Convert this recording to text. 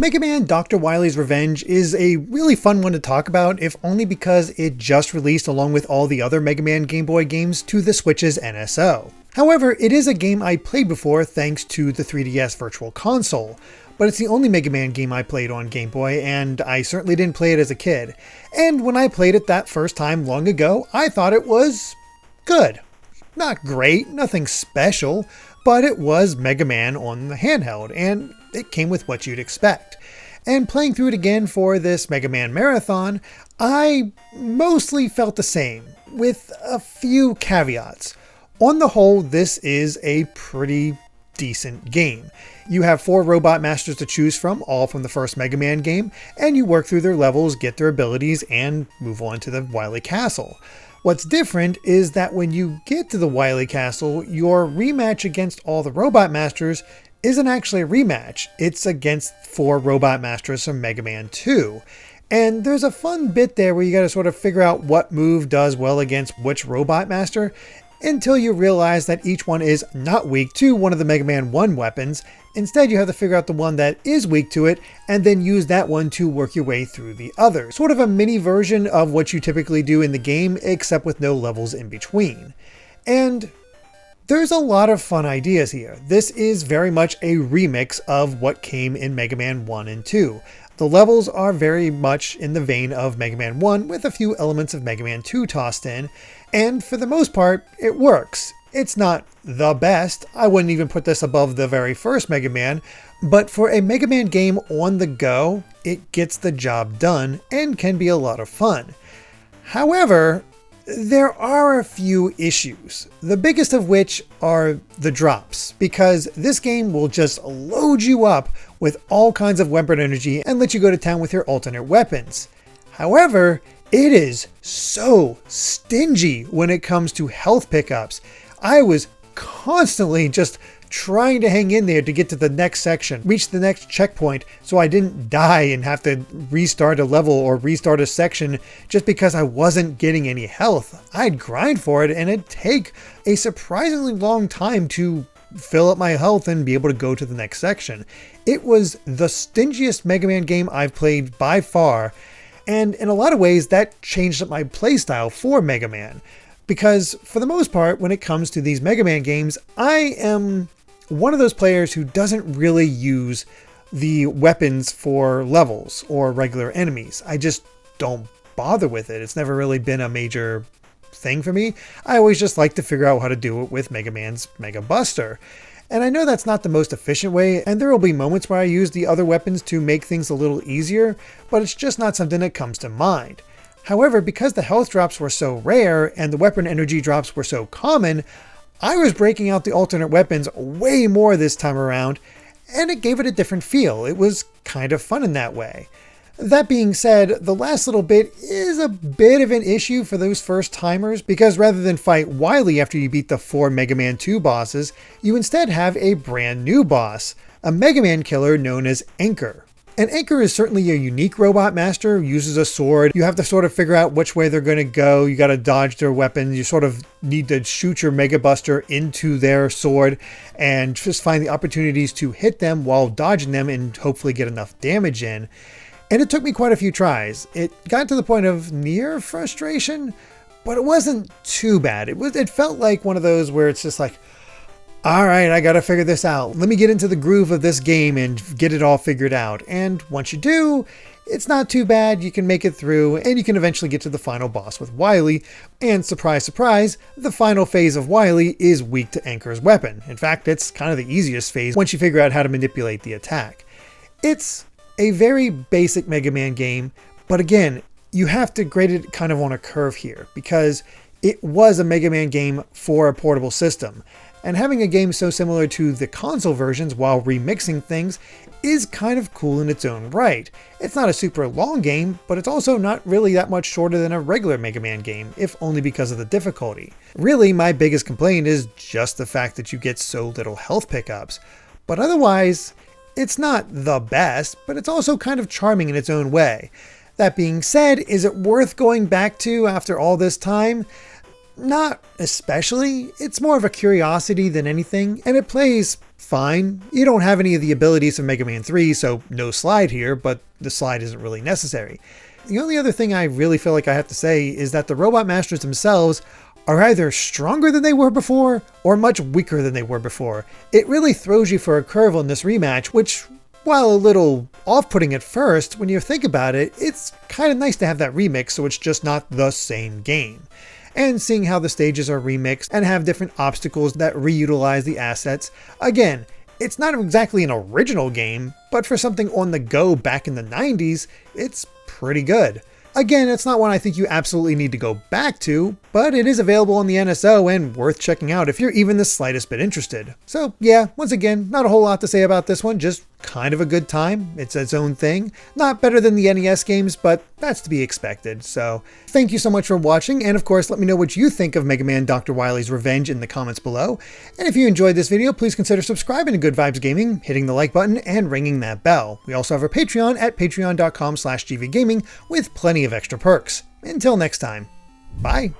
Mega Man Dr. Wily's Revenge is a really fun one to talk about, if only because it just released along with all the other Mega Man Game Boy games to the Switch's NSO. However, it is a game I played before thanks to the 3DS Virtual Console, but it's the only Mega Man game I played on Game Boy, and I certainly didn't play it as a kid. And when I played it that first time long ago, I thought it was good. Not great, nothing special, but it was Mega Man on the handheld, and it came with what you'd expect. And playing through it again for this Mega Man Marathon, I mostly felt the same, with a few caveats. On the whole, this is a pretty decent game. You have 4 robot masters to choose from, all from the first Mega Man game, and you work through their levels, get their abilities, and move on to the Wily Castle. What's different is that when you get to the Wily Castle, your rematch against all the robot masters isn't actually a rematch. It's against 4 robot masters from Mega Man 2. And there's a fun bit there where you gotta sort of figure out what move does well against which robot master, until you realize that each one is not weak to one of the Mega Man 1 weapons. Instead, you have to figure out the one that is weak to it, and then use that one to work your way through the others. Sort of a mini version of what you typically do in the game, except with no levels in between. And there's a lot of fun ideas here. This is very much a remix of what came in Mega Man 1 and 2. The levels are very much in the vein of Mega Man 1 with a few elements of Mega Man 2 tossed in, and for the most part, it works. It's not the best, I wouldn't even put this above the very first Mega Man, but for a Mega Man game on the go, it gets the job done and can be a lot of fun. However, there are a few issues, the biggest of which are the drops, because this game will just load you up with all kinds of weapon energy and let you go to town with your alternate weapons. However, it is so stingy when it comes to health pickups. I was constantly just trying to hang in there to get to the next section, reach the next checkpoint, so I didn't die and have to restart a level or restart a section just because I wasn't getting any health. I'd grind for it and it'd take a surprisingly long time to fill up my health and be able to go to the next section. It was the stingiest Mega Man game I've played by far, and in a lot of ways that changed up my playstyle for Mega Man. Because for the most part, when it comes to these Mega Man games, I am one of those players who doesn't really use the weapons for levels or regular enemies. I just don't bother with it. It's never really been a major thing for me. I always just like to figure out how to do it with Mega Man's Mega Buster. And I know that's not the most efficient way, and there will be moments where I use the other weapons to make things a little easier, but it's just not something that comes to mind. However, because the health drops were so rare and the weapon energy drops were so common, I was breaking out the alternate weapons way more this time around, and it gave it a different feel. It was kind of fun in that way. That being said, the last little bit is a bit of an issue for those first timers, because rather than fight Wily after you beat the 4 Mega Man 2 bosses, you instead have a brand new boss, a Mega Man killer known as Anchor. And Anchor is certainly a unique robot master, uses a sword. You have to sort of figure out which way they're going to go. You got to dodge their weapons. You sort of need to shoot your Mega Buster into their sword and just find the opportunities to hit them while dodging them and hopefully get enough damage in. And it took me quite a few tries. It got to the point of near frustration, but it wasn't too bad. It felt like one of those where it's just like, all right, I gotta figure this out. Let me get into the groove of this game and get it all figured out. And once you do, it's not too bad. You can make it through and you can eventually get to the final boss with Wily. And surprise, surprise, the final phase of Wily is weak to Anchor's weapon. In fact, it's kind of the easiest phase once you figure out how to manipulate the attack. It's a very basic Mega Man game, but again, you have to grade it kind of on a curve here because it was a Mega Man game for a portable system. And having a game so similar to the console versions while remixing things is kind of cool in its own right. It's not a super long game, but it's also not really that much shorter than a regular Mega Man game, if only because of the difficulty. Really, my biggest complaint is just the fact that you get so little health pickups. But otherwise, it's not the best, but it's also kind of charming in its own way. That being said, is it worth going back to after all this time? Not especially. It's more of a curiosity than anything, and it plays fine. You don't have any of the abilities of Mega Man 3, so no slide here, but the slide isn't really necessary. The only other thing I really feel like I have to say is that the Robot Masters themselves are either stronger than they were before or much weaker than they were before. It really throws you for a curve on this rematch, which, while a little off-putting at first, when you think about it, it's kind of nice to have that remix so it's just not the same game. And seeing how the stages are remixed and have different obstacles that reutilize the assets, again, it's not exactly an original game, but for something on the go back in the 90s, it's pretty good. Again, it's not one I think you absolutely need to go back to, but it is available on the NSO and worth checking out if you're even the slightest bit interested. So yeah, once again, not a whole lot to say about this one, just kind of a good time. It's its own thing. Not better than the NES games, but that's to be expected. So thank you so much for watching, and of course let me know what you think of Mega Man Dr. Wily's Revenge in the comments below. And if you enjoyed this video, please consider subscribing to Good Vibes Gaming, hitting the like button, and ringing that bell. We also have our Patreon at patreon.com/gvgaming with plenty of extra perks. Until next time, bye!